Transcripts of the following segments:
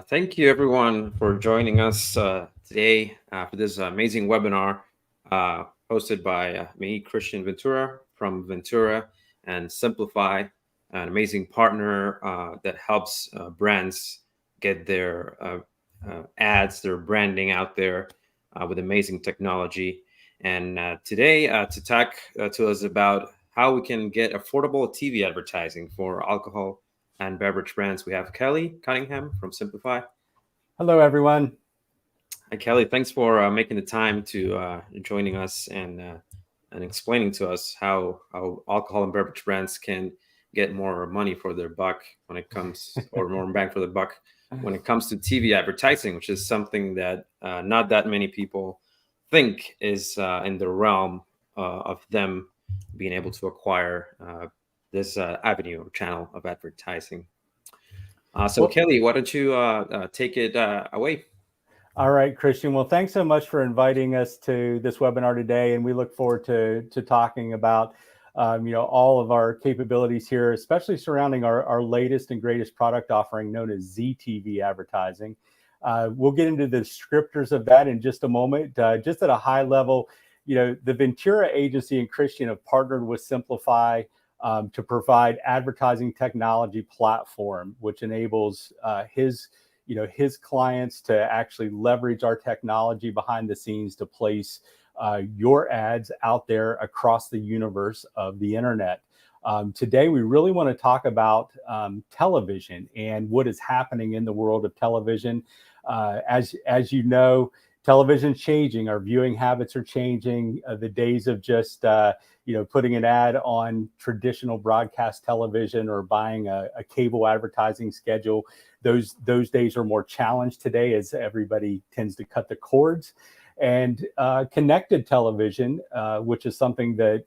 Thank you, everyone, for joining us today for this amazing webinar uh, hosted by me, Christian Ventura from Ventura and Simplifi, an amazing partner that helps brands get their ads, their branding out there with amazing technology. And today, to talk to us about how we can get affordable TV advertising for alcohol and beverage brands, we have Kelly Cunningham from Simpli.fi. Hello, everyone. Hi, Kelly. Thanks for making the time to joining us and explaining to us how alcohol and beverage brands can get more money for their buck when it comes, or more bang for the buck when it comes to TV advertising, which is something that not that many people think is in the realm of them being able to acquire this avenue or channel of advertising. So, Well, Kelly, why don't you take it away? all right, Christian. Well, thanks so much for inviting us to this webinar today, and we look forward to talking about all of our capabilities here, especially surrounding our latest and greatest product offering known as ZTV advertising. We'll get into the descriptors of that in just a moment. Just at a high level, the Ventura agency and Christian have partnered with Simplifi to provide advertising technology platform, which enables his clients to actually leverage our technology behind the scenes to place your ads out there across the universe of the internet. Today, we really want to talk about television and what is happening in the world of television. As you know, television's changing. Our viewing habits are changing. The days of just putting an ad on traditional broadcast television or buying a cable advertising schedule, those days are more challenged today as everybody tends to cut the cords. And connected television, which is something that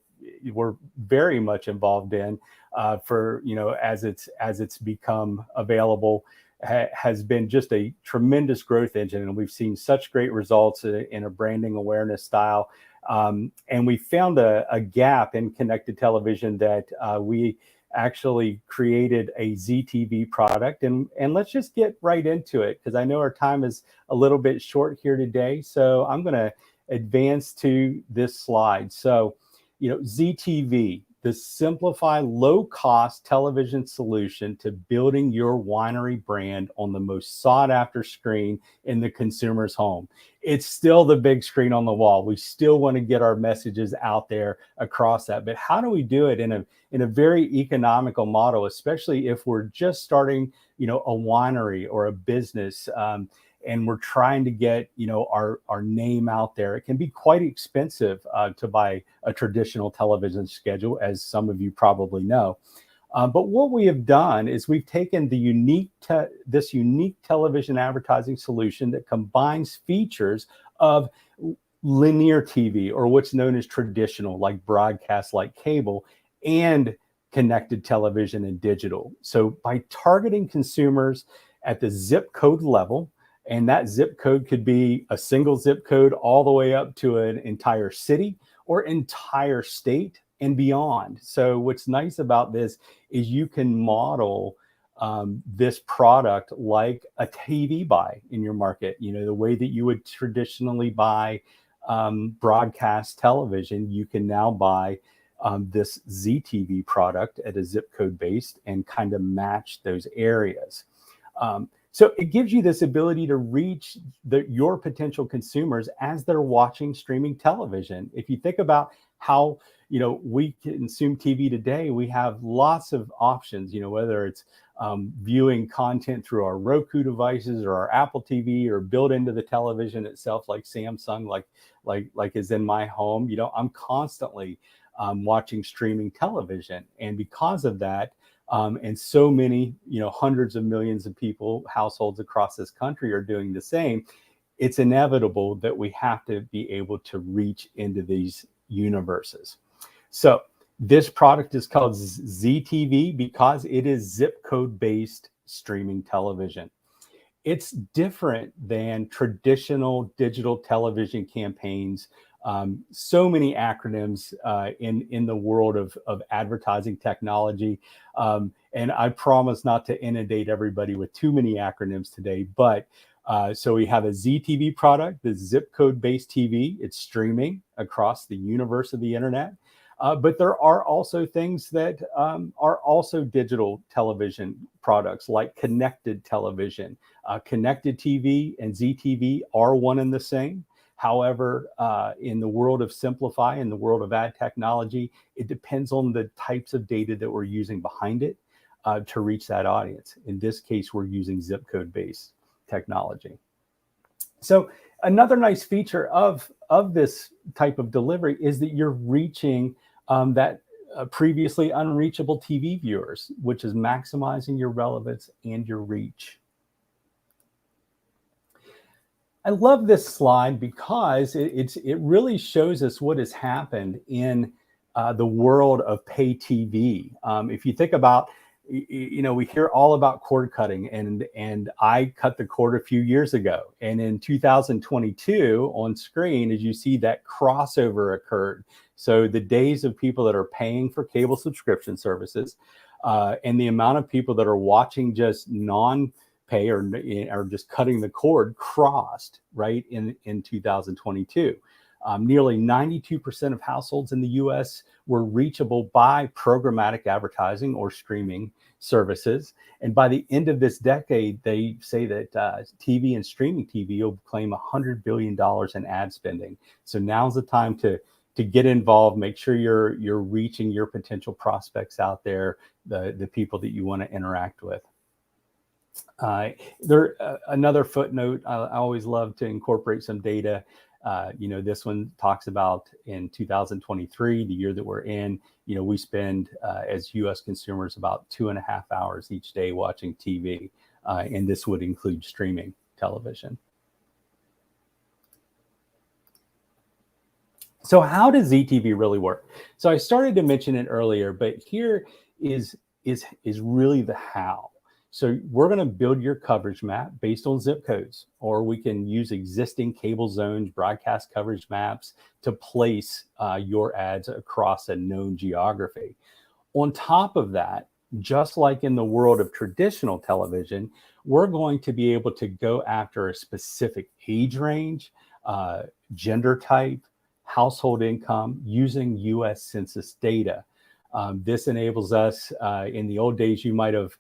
we're very much involved in as it's become available, has been just a tremendous growth engine, and we've seen such great results in a branding awareness style. And we found a gap in connected television that we actually created a ZTV product. And let's just get right into it, because I know our time is a little bit short here today. So I'm going to advance to this slide. So, ZTV, the Simplifi low-cost television solution to building your winery brand on the most sought-after screen in the consumer's home. It's still the big screen on the wall. We still want to get our messages out there across that. But how do we do it in a very economical model, especially if we're just starting, a winery or a business, and we're trying to get, our name out there? It can be quite expensive to buy a traditional television schedule, as some of you probably know. But what we have done is we've taken this unique television advertising solution that combines features of linear TV, or what's known as traditional, like broadcast, like cable, and connected television and digital. So by targeting consumers at the zip code level, and that zip code could be a single zip code all the way up to an entire city or entire state and beyond. So what's nice about this is you can model this product like a TV buy in your market. The way that you would traditionally buy broadcast television, you can now buy this ZTV product at a zip code based and kind of match those areas. So it gives you this ability to reach your potential consumers as they're watching streaming television. If you think about how we consume TV today, we have lots of options. Whether it's viewing content through our Roku devices or our Apple TV, or built into the television itself, like Samsung, like is in my home. I'm constantly watching streaming television, and because of that. And so many, hundreds of millions of people, households across this country are doing the same. It's inevitable that we have to be able to reach into these universes. So this product is called ZTV because it is zip code based streaming television. it's different than traditional digital television campaigns. So many acronyms in the world of advertising technology. And I promise not to inundate everybody with too many acronyms today, but so we have a ZTV product, the zip code based TV. It's streaming across the universe of the internet. But there are also things that are also digital television products like connected television. Connected TV and ZTV are one and the same. However, in the world of Simpli.fi, in the world of ad technology, it depends on the types of data that we're using behind it to reach that audience. In this case, we're using zip code based technology. So another nice feature of this type of delivery is that you're reaching that previously unreachable TV viewers, which is maximizing your relevance and your reach. I love this slide because it really shows us what has happened in the world of pay TV. If you think about, we hear all about cord cutting, and I cut the cord a few years ago. And in 2022 on screen, as you see, that crossover occurred. So the days of people that are paying for cable subscription services and the amount of people that are watching just non-pay or just cutting the cord crossed right in 2022. Nearly 92% of households in the US were reachable by programmatic advertising or streaming services. And by the end of this decade, they say that TV and streaming TV will claim $100 billion in ad spending. So now's the time to get involved, make sure you're reaching your potential prospects out there, the people that you want to interact with. Another footnote, I always love to incorporate some data. This one talks about in 2023, the year that we're in, we spend as US consumers about 2.5 hours each day watching TV. And this would include streaming television. So how does ZTV really work? So I started to mention it earlier, but here is really the how. So we're going to build your coverage map based on zip codes, or we can use existing cable zones, broadcast coverage maps to place your ads across a known geography. On top of that, just like in the world of traditional television, we're going to be able to go after a specific age range, gender type, household income using US Census data. This enables us, in the old days, you might have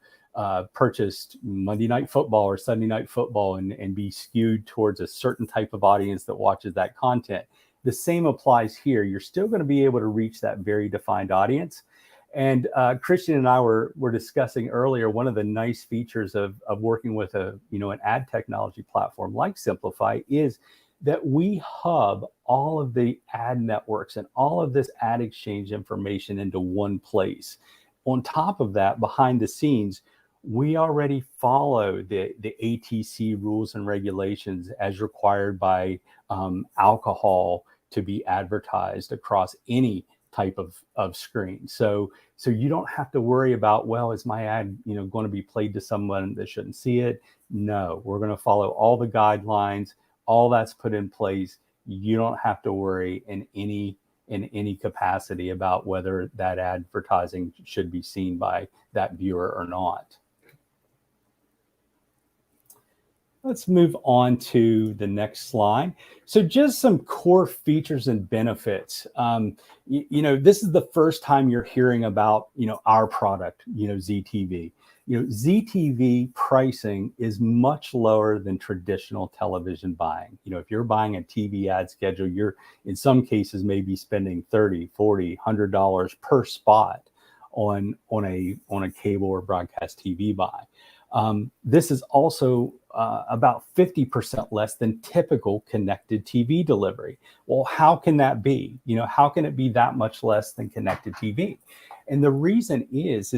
purchased Monday Night Football or Sunday Night Football and be skewed towards a certain type of audience that watches that content. The same applies here. You're still going to be able to reach that very defined audience. And Christian and I were discussing earlier, one of the nice features of working with an ad technology platform like Simpli.fi is that we hub all of the ad networks and all of this ad exchange information into one place. On top of that, behind the scenes, we already follow the ATC rules and regulations as required by alcohol to be advertised across any type of screen. So you don't have to worry about, well, is my ad going to be played to someone that shouldn't see it? No, we're going to follow all the guidelines. All that's put in place. You don't have to worry in any capacity about whether that advertising should be seen by that viewer or not. Let's move on to the next slide. So just some core features and benefits. This is the first time you're hearing about, our product, ZTV. ZTV pricing is much lower than traditional television buying. If you're buying a TV ad schedule, you're in some cases maybe spending $30, $40, $100 per spot on a cable or broadcast TV buy. This is also about 50% less than typical connected TV delivery. Well, how can that be? How can it be that much less than connected TV? And the reason is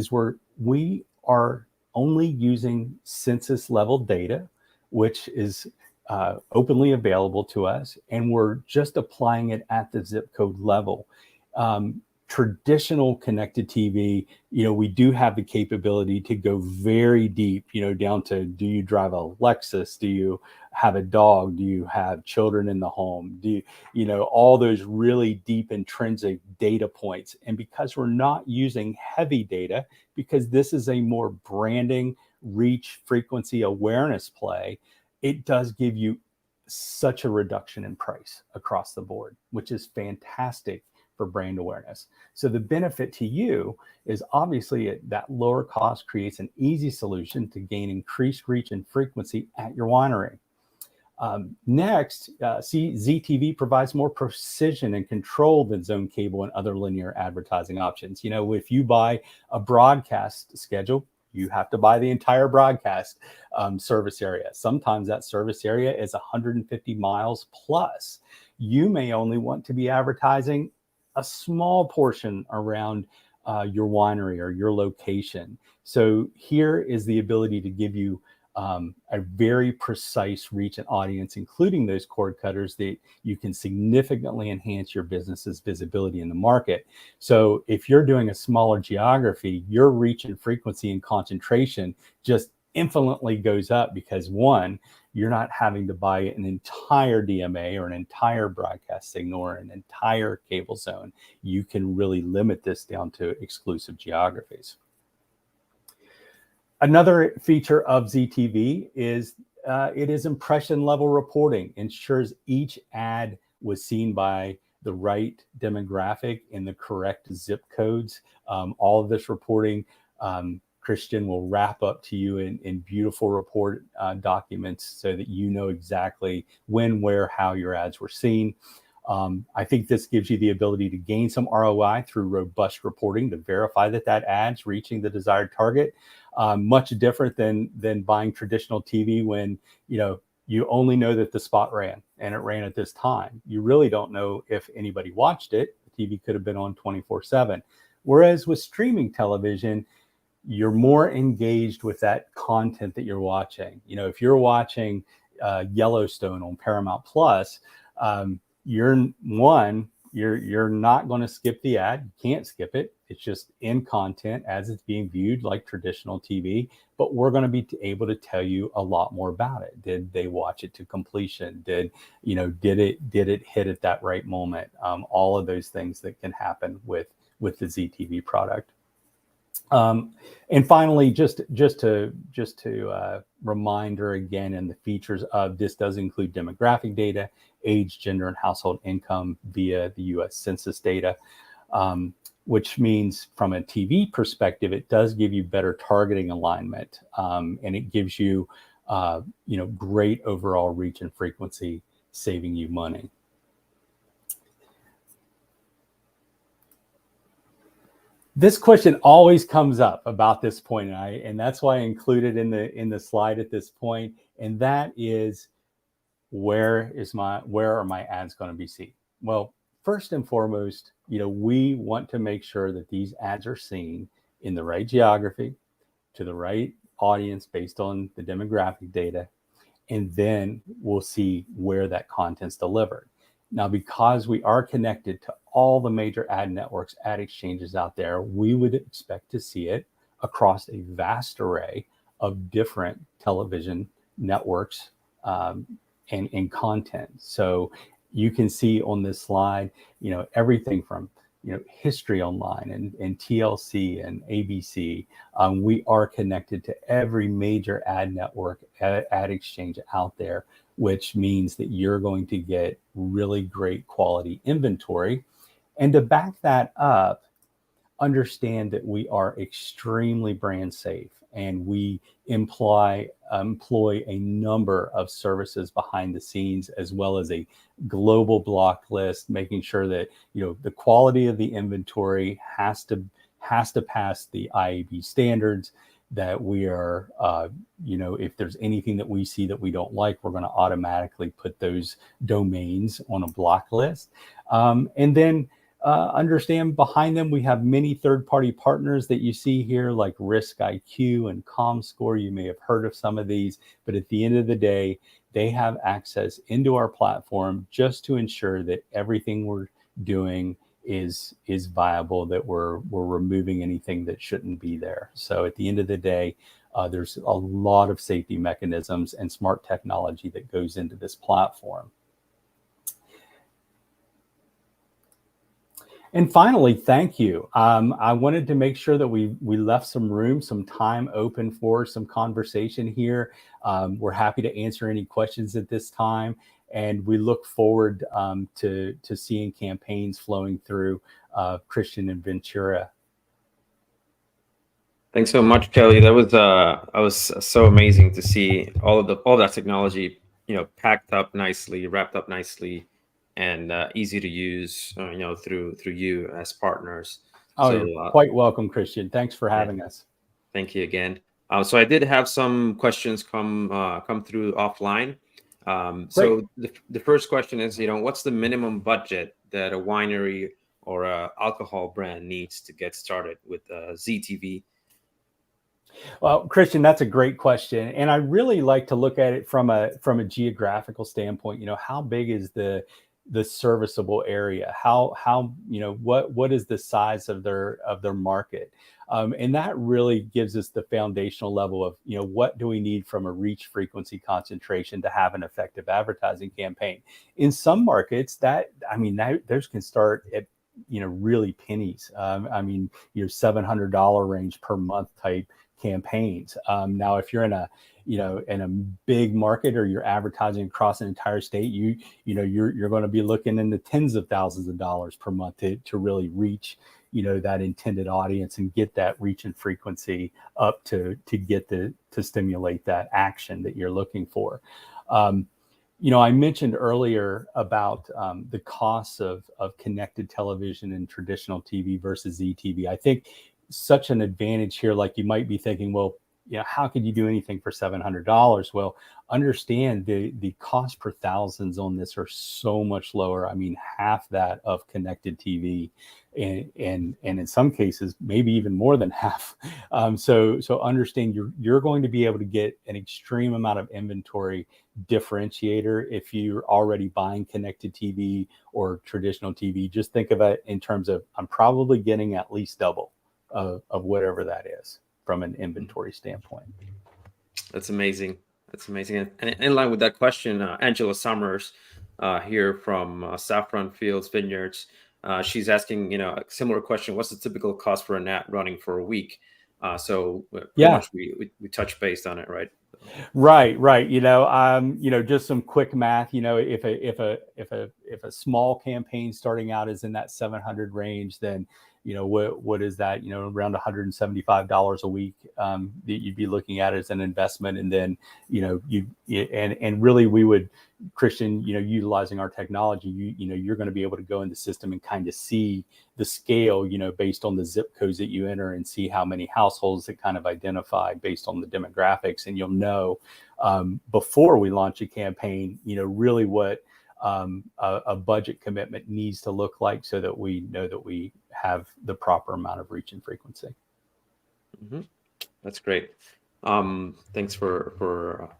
we are only using census level data, which is openly available to us, and we're just applying it at the zip code level. traditional connected TV, we do have the capability to go very deep, down to, do you drive a Lexus? Do you have a dog? Do you have children in the home? Do you, all those really deep intrinsic data points. And because we're not using heavy data, because this is a more branding, reach, frequency, awareness play, it does give you such a reduction in price across the board, which is fantastic for brand awareness. So the benefit to you is obviously that lower cost creates an easy solution to gain increased reach and frequency at your winery. Next, ZTV provides more precision and control than zone cable and other linear advertising options. If you buy a broadcast schedule, you have to buy the entire broadcast service area. Sometimes that service area is 150 miles plus. You may only want to be advertising a small portion around your winery or your location. So here is the ability to give you a very precise reach and audience, including those cord cutters that you can significantly enhance your business's visibility in the market. So if you're doing a smaller geography, your reach and frequency and concentration just infinitely goes up, because one, you're not having to buy an entire DMA or an entire broadcast signal or an entire cable zone. You can really limit this down to exclusive geographies. Another feature of ZTV is it is impression level reporting, ensures each ad was seen by the right demographic in the correct zip codes. All of this reporting, Christian will wrap up to you in beautiful report documents so that you know exactly when, where, how your ads were seen. I think this gives you the ability to gain some ROI through robust reporting to verify that ad's reaching the desired target. Much different than buying traditional TV when you only know that the spot ran and it ran at this time. You really don't know if anybody watched it. The TV could have been on 24/7. Whereas with streaming television, you're more engaged with that content that you're watching. If you're watching Yellowstone on Paramount Plus, you're not going to skip the ad. You can't skip it. It's just in content as it's being viewed, like traditional TV. But we're going to be able to tell you a lot more about it. Did they watch it to completion? Did it hit at that right moment? All of those things that can happen with the ZTV product. And finally, just to reminder again, and the features of this does include demographic data, age, gender, and household income via the U.S. Census data, which means from a TV perspective, it does give you better targeting alignment, and it gives you, great overall reach and frequency, saving you money. This question always comes up about this point, and that's why I included in the slide at this point, and that is, where are my ads going to be seen? Well, first and foremost, we want to make sure that these ads are seen in the right geography, to the right audience based on the demographic data, and then we'll see where that content's delivered. Now, because we are connected to all the major ad networks, ad exchanges out there, we would expect to see it across a vast array of different television networks and content. So you can see on this slide, everything from History Online and TLC and ABC. We are connected to every major ad network, ad exchange out there, which means that you're going to get really great quality inventory. And to back that up, understand that we are extremely brand safe, and we employ a number of services behind the scenes, as well as a global block list, making sure that the quality of the inventory has to pass the IAB standards, that we are if there's anything that we see that we don't like, we're going to automatically put those domains on a block list. And then understand behind them, we have many third-party partners that you see here, like Risk IQ and ComScore. You may have heard of some of these, but at the end of the day, they have access into our platform just to ensure that everything we're doing is viable, that we're removing anything that shouldn't be there. So at the end of the day, there's a lot of safety mechanisms and smart technology that goes into this platform. And finally, thank you. I wanted to make sure that we left some room, some time open for some conversation here. We're happy to answer any questions at this time, and we look forward to seeing campaigns flowing through Christian and Ventura. Thanks so much, Kelly. That was so amazing to see all that technology, packed up nicely, wrapped up nicely, and easy to use, through you as partners. Oh, So you're quite welcome, Christian. Thanks for having us. Thank you again. So I did have some questions come through offline. So the first question is, what's the minimum budget that a winery or a alcohol brand needs to get started with ZTV? Well, Christian, that's a great question, and I really like to look at it from a geographical standpoint. How big is the serviceable area? How what is the size of their market? And that really gives us the foundational level of what do we need from a reach, frequency, concentration to have an effective advertising campaign. In some markets, those can start at really pennies. $700 range per month type campaigns. Now, if you're in a big market, or you're advertising across an entire state, you're going to be looking in the tens of thousands of dollars per month to really reach that intended audience and get that reach and frequency up to stimulate that action that you're looking for. I mentioned earlier about the costs of connected television and traditional TV versus ZTV. I think such an advantage here. Like, you might be thinking, well, how could you do anything for $700? Well, understand the cost per thousands on this are so much lower. I mean, half that of connected TV, and in some cases, maybe even more than half. So understand you're going to be able to get an extreme amount of inventory differentiator if you're already buying connected TV or traditional TV. Just think of it in terms of, I'm probably getting at least double of whatever that is from an inventory standpoint. That's amazing. That's amazing. And in line with that question, Angela Summers here from Saffron Fields Vineyards, she's asking, a similar question. What's the typical cost for an ad running for a week? So pretty much we touch based on it, right? Right. Just some quick math. If a small campaign starting out is in that 700 range, then what is that? Around $175 a week that you'd be looking at as an investment, and then and really we would, Christian, utilizing our technology, you're going to be able to go in the system and kind of see the scale, based on the zip codes that you enter, and see how many households that kind of identify based on the demographics, and you'll know before we launch a campaign, really what a budget commitment needs to look like, so that we know that we have the proper amount of reach and frequency. Mm-hmm. That's great. Thanks for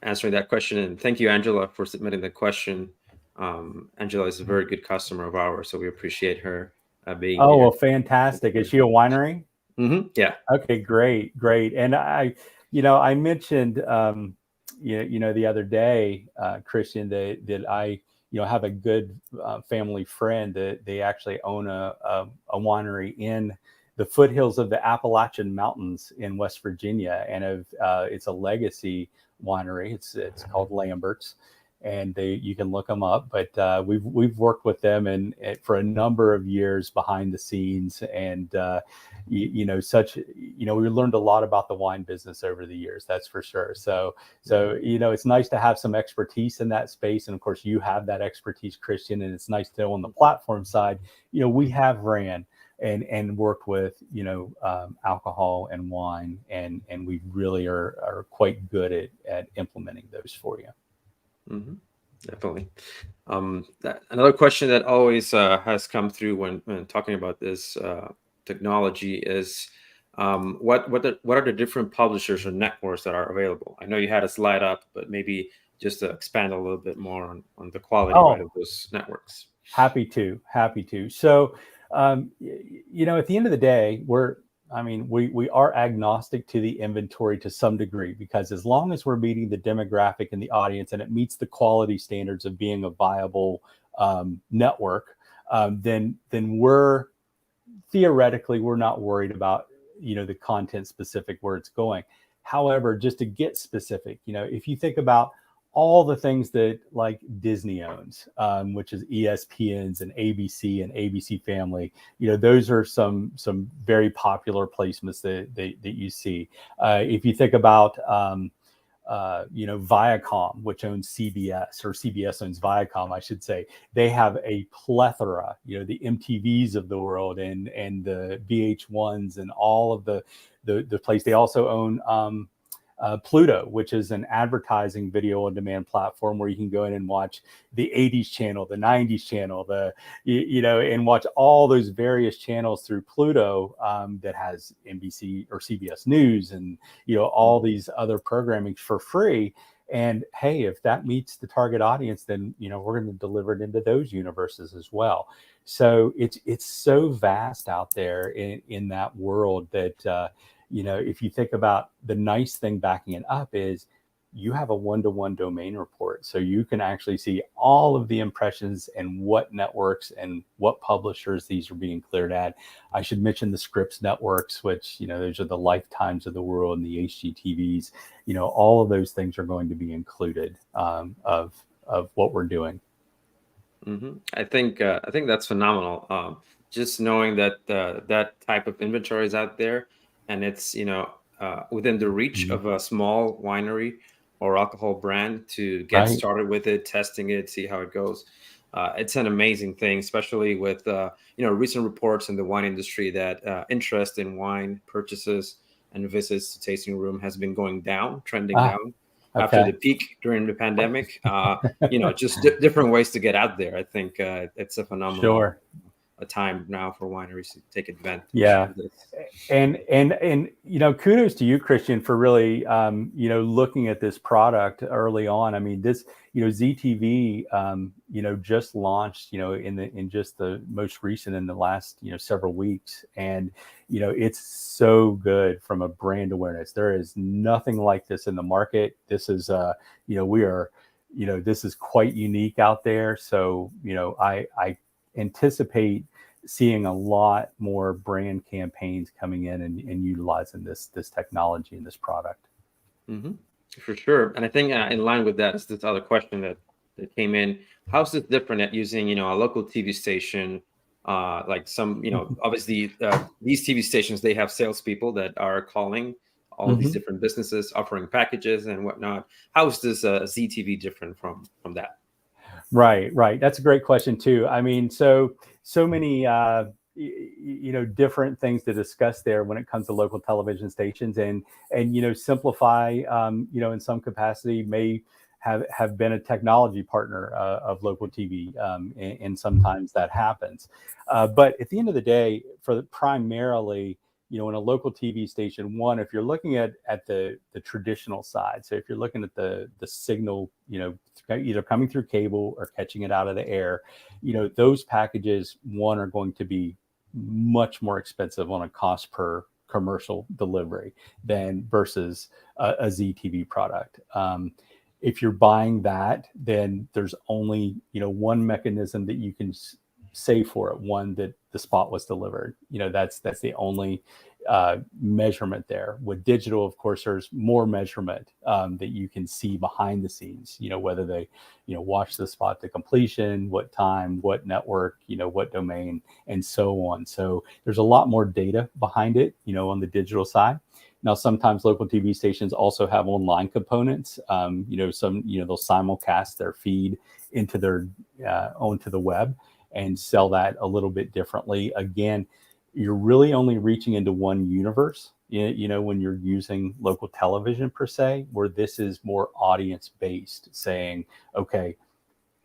answering that question, and thank you, Angela, for submitting the question. Angela is a very good customer of ours, so we appreciate her being here. Well, fantastic. Is she a winery? Mm-hmm. Yeah. Okay, great. And I mentioned the other day, Christian, that I have a good family friend that they actually own a winery in the foothills of the Appalachian Mountains in West Virginia, and it's a legacy winery. It's called Lambert's, and you can look them up. But we've worked with them and for a number of years behind the scenes, and we learned a lot about the wine business over the years. That's for sure. So it's nice to have some expertise in that space, and of course you have that expertise, Christian. And it's nice to know on the platform side, we have ran and worked with alcohol and wine, and we really are quite good at implementing those for you. Mm-hmm. Definitely. Another question that always has come through when talking about this technology is what are the different publishers or networks that are available? I know you had a slide up, but maybe just to expand a little bit more on the quality of those networks. Happy to, happy to. So, at the end of the day, we are agnostic to the inventory to some degree, because as long as we're meeting the demographic and the audience, and it meets the quality standards of being a viable network, then we're theoretically, we're not worried about, the content specific where it's going. However, just to get specific, if you think about all the things that like Disney owns, which is ESPNs and ABC Family, those are some very popular placements that you see. If you think about Viacom, which owns CBS, or CBS owns Viacom, I should say, they have a plethora, the MTVs of the world and the VH1s and all of the place. They also own Pluto, which is an advertising video on demand platform where you can go in and watch the 80s channel, the 90s channel, and watch all those various channels through Pluto, that has NBC or CBS News and, all these other programming for free. And hey, if that meets the target audience, then, we're going to deliver it into those universes as well. So it's so vast out there in that world that, if you think about the nice thing backing it up is you have a one-to-one domain report. So you can actually see all of the impressions and what networks and what publishers these are being cleared at. I should mention the Scripps networks, which, those are the Lifetimes of the world and the HGTVs. All of those things are going to be included of what we're doing. Mm-hmm. I think that's phenomenal. Just knowing that that type of inventory is out there, and it's within the reach of a small winery or alcohol brand to get Right. started with it, testing it, see how it goes. It's an amazing thing, especially with recent reports in the wine industry that interest in wine purchases and visits to tasting room has been going down, trending down after the Okay. peak during the pandemic. Just different ways to get out there. I think it's a phenomenal Sure. a time now for wineries to take advantage Yeah. of this. And kudos to you, Christian, for really looking at this product early on. I mean, this ZTV just launched in just the most recent, in the last several weeks, and it's so good from a brand awareness. There is nothing like this in the market. This is we are this is quite unique out there. So I anticipate seeing a lot more brand campaigns coming in and utilizing this technology and this product. Mm-hmm. For sure. And I think in line with that is this other question that came in. How's it different at using, a local TV station? Like some, obviously these TV stations, they have salespeople that are calling all these different businesses, offering packages and whatnot. How is this ZTV different from that? Right. That's a great question too. I mean, so many different things to discuss there when it comes to local television stations, and Simpli.fi in some capacity may have been a technology partner of local TV, and sometimes that happens. But at the end of the day, for primarily, in a local TV station, one, if you're looking at the traditional side, so if you're looking at the signal, either coming through cable or catching it out of the air, those packages, one, are going to be much more expensive on a cost per commercial delivery than versus a ZTV product. If you're buying that, then there's only one mechanism that you can say for it, one, that the spot was delivered. That's the only measurement there. With digital, of course, there's more measurement that you can see behind the scenes, whether they watch the spot to completion, what time, what network, what domain, and so on. So there's a lot more data behind it, on the digital side. Now, sometimes local TV stations also have online components. They'll simulcast their feed into their onto the web and sell that a little bit differently. Again, you're really only reaching into one universe, when you're using local television per se, where this is more audience based, saying, okay,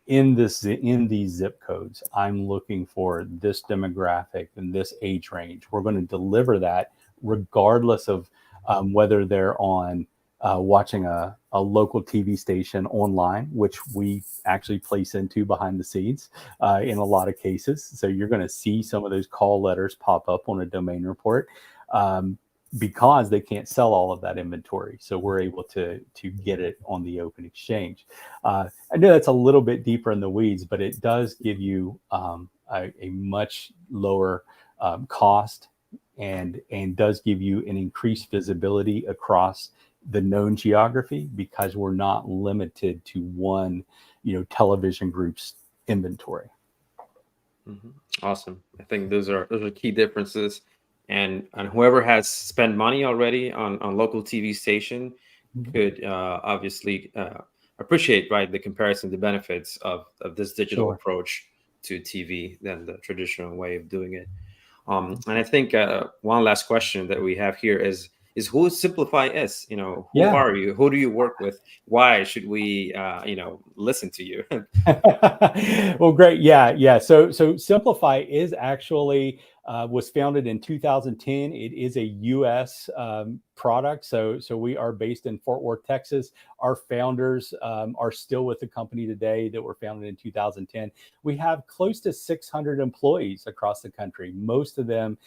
in these zip codes, I'm looking for this demographic and this age range. We're going to deliver that regardless of whether they're on watching a local TV station online, which we actually place into behind the scenes in a lot of cases. So you're going to see some of those call letters pop up on a domain report. Because they can't sell all of that inventory. So we're able to get it on the open exchange. I know that's a little bit deeper in the weeds, but it does give you a much lower cost and does give you an increased visibility across the known geography, because we're not limited to one, television group's inventory. Mm-hmm. Awesome. I think those are key differences. And whoever has spent money already on local TV station could obviously appreciate, right, the comparison, the benefits of this digital Sure. approach to TV than the traditional way of doing it. And I think one last question that we have here is who Simpli.fi is? Who Yeah. are you? Who do you work with? Why should we, listen to you? Well, great. Yeah. So Simpli.fi is actually was founded in 2010. It is a U.S. Product. So we are based in Fort Worth, Texas. Our founders are still with the company today, that were founded in 2010. We have close to 600 employees across the country, most of them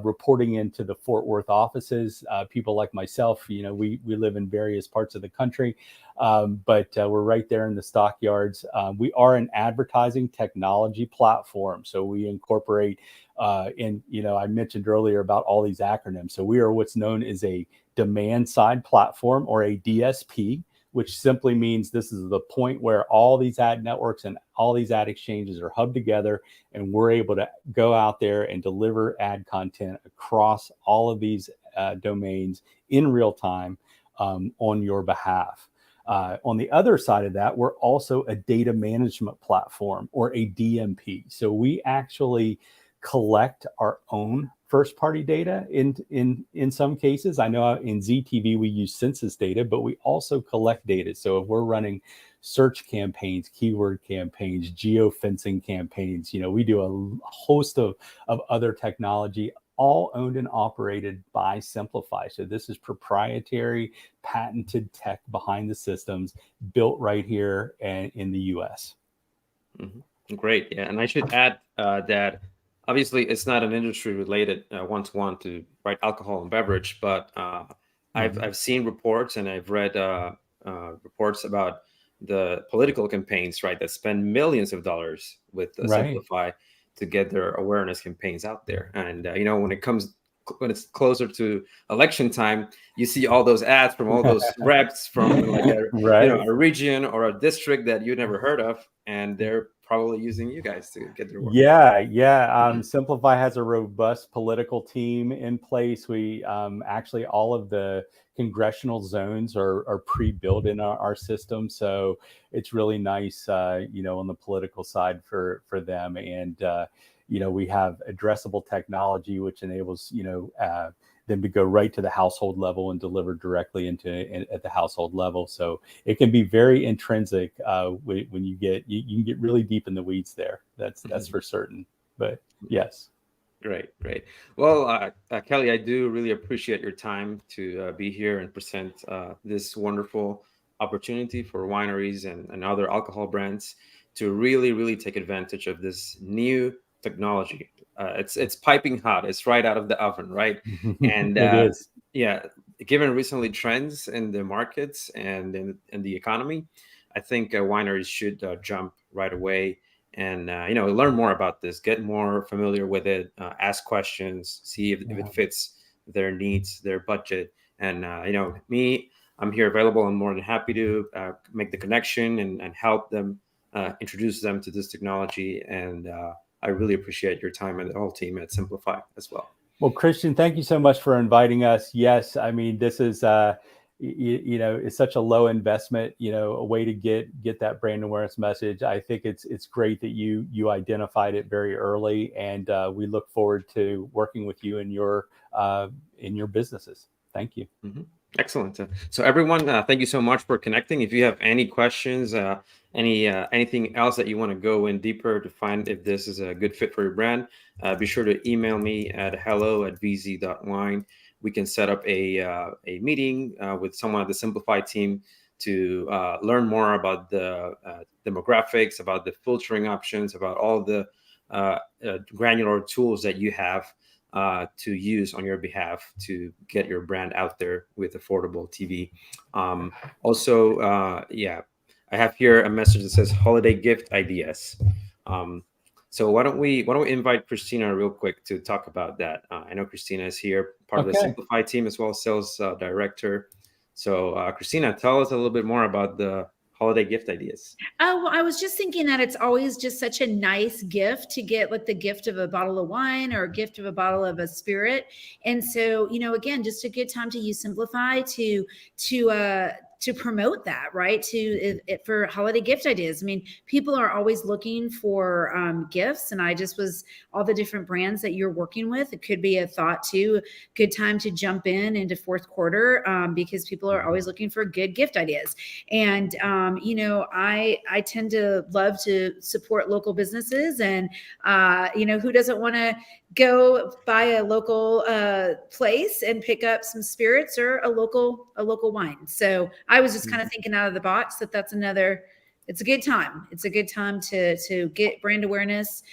reporting into the Fort Worth offices. People like myself, we live in various parts of the country, but we're right there in the stockyards. We are an advertising technology platform, so we incorporate I mentioned earlier about all these acronyms. So we are what's known as a demand side platform, or a DSP, which simply means this is the point where all these ad networks and all these ad exchanges are hubbed together, and we're able to go out there and deliver ad content across all of these domains in real time on your behalf. On the other side of that, we're also a data management platform, or a DMP. So we actually collect our own first party data in some cases. I know in ZTV we use census data, but we also collect data. So if we're running search campaigns, keyword campaigns, geofencing campaigns, we do a host of other technology, all owned and operated by Simpli.fi. So this is proprietary, patented tech behind the systems, built right here in the US. Mm-hmm. Great. Yeah. And I should add that obviously it's not an industry related one-to-one to, right, alcohol and beverage, but I've seen reports, and I've read reports about the political campaigns, right, that spend millions of dollars with Right. Simpli.fi to get their awareness campaigns out there. And when it's closer to election time, you see all those ads from all those reps from like Right. a region or a district that you never heard of, and they're probably using you guys to get their work. Yeah. Simpli.fi has a robust political team in place. We actually, all of the congressional zones are pre-built in our system, so it's really nice, on the political side for them. And we have addressable technology, which enables them to go right to the household level and deliver directly at the household level. So it can be very intrinsic when you can get really deep in the weeds there. That's for certain. But yes. Great. Well, Kelly, I do really appreciate your time to be here and present this wonderful opportunity for wineries and other alcohol brands to really take advantage of this new technology. It's piping hot. It's right out of the oven, right? And It is. yeah, given recently trends in the markets and in the economy, I think wineries should jump right away and learn more about this, get more familiar with it, ask questions, see if it fits their needs, their budget. And I'm here available. I'm more than happy to make the connection and help them introduce them to this technology. And I really appreciate your time and the whole team at Simpli.fi as well. Well, Christian, thank you so much for inviting us. Yes, I mean, this is it's such a low investment, a way to get that brand awareness message. I think it's great that you identified it very early, and we look forward to working with you in your businesses. Thank you. Mm-hmm. Excellent. So everyone, thank you so much for connecting. If you have any questions, anything else that you want to go in deeper to find if this is a good fit for your brand, be sure to email me at hello@vz.wine. we can set up a meeting with someone at the Simpli.fi team to learn more about the demographics, about the filtering options, about all the granular tools that you have to use on your behalf to get your brand out there with affordable TV. Also, yeah, I have here a message that says holiday gift ideas. So why don't we invite Christina real quick to talk about that? I know Christina is here, part of the Simpli.fi team as well, sales director. So Christina, tell us a little bit more about the holiday gift ideas. Oh, well, I was just thinking that it's always just such a nice gift to get, like the gift of a bottle of wine or a gift of a bottle of a spirit. And so, you know, again, just a good time to use Simpli.fi to promote that, right? For holiday gift ideas. I mean, people are always looking for gifts, and I just was all the different brands that you're working with. It could be a thought too. Good time to jump into fourth quarter because people are always looking for good gift ideas. And you know, I tend to love to support local businesses, and you know, who doesn't want to go buy a local place and pick up some spirits or a local wine. So I was just kind of thinking out of the box that's another. It's a good time. It's a good time to get brand awareness.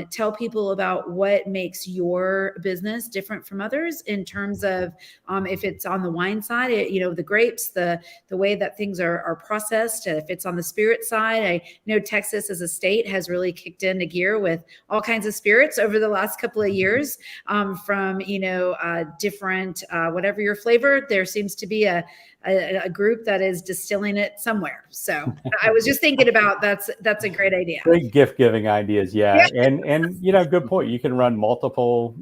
Tell people about what makes your business different from others in terms of if it's on the wine side, you know, the grapes, the way that things are processed. If it's on the spirit side, I know Texas as a state has really kicked into gear with all kinds of spirits over the last couple of years. From, you know, different whatever your flavor, there seems to be a group that is distilling it somewhere. So I was just thinking about that's a great idea. Great gift giving ideas, yeah. And you know, good point. You can run multiple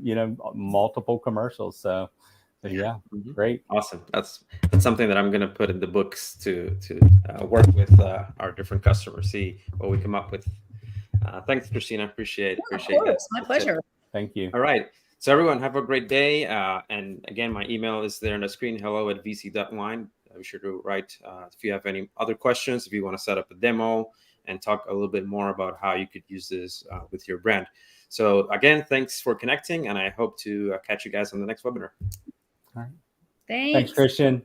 commercials. So yeah, great, awesome. That's something that I'm going to put in the books to work with our different customers, see what we come up with. Thanks, Christina. Appreciate that. My pleasure. Thank you. All right. So everyone, have a great day. And again, my email is there on the screen, hello@vc.wine. Be sure to write if you have any other questions, if you want to set up a demo and talk a little bit more about how you could use this with your brand. So again, thanks for connecting, and I hope to catch you guys on the next webinar. All right. Thanks, Christian.